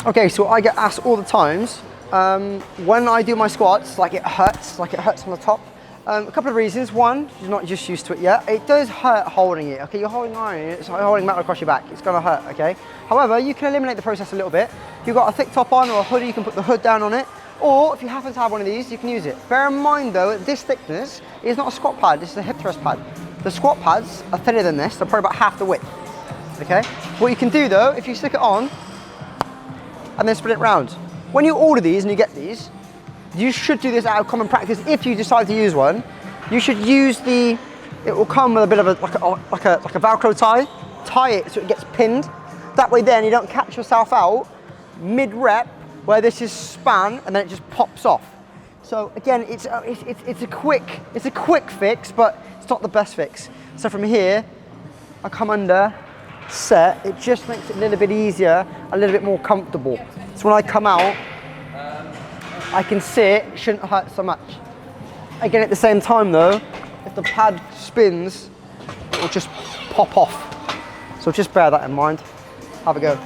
Okay, so I get asked all the times, when I do my squats, like it hurts on the top. A couple of reasons. One, you're not just used to it yet. It does hurt holding it, okay? You're holding iron, it's like holding metal across your back. It's gonna hurt, okay? However, you can eliminate the process a little bit. If you've got a thick top on or a hoodie, you can put the hood down on it. Or if you happen to have one of these, you can use it. Bear in mind though, this thickness is not a squat pad, this is a hip thrust pad. The squat pads are thinner than this, they're probably about half the width, okay? What you can do though, if you stick it on, and then spin it round. When you order these and you get these, you should do this out of common practice. If you decide to use one, you should use it will come with a bit of like a Velcro tie it so it gets pinned. That way then you don't catch yourself out mid-rep where this is span and then it just pops off. So again, it's a quick fix, but it's not the best fix. So from here, I come under, set, it just makes it a little bit easier, a little bit more comfortable. So when I come out, I can sit, it shouldn't hurt so much. Again, at the same time though, if the pad spins, it will just pop off. So just bear that in mind. Have a go.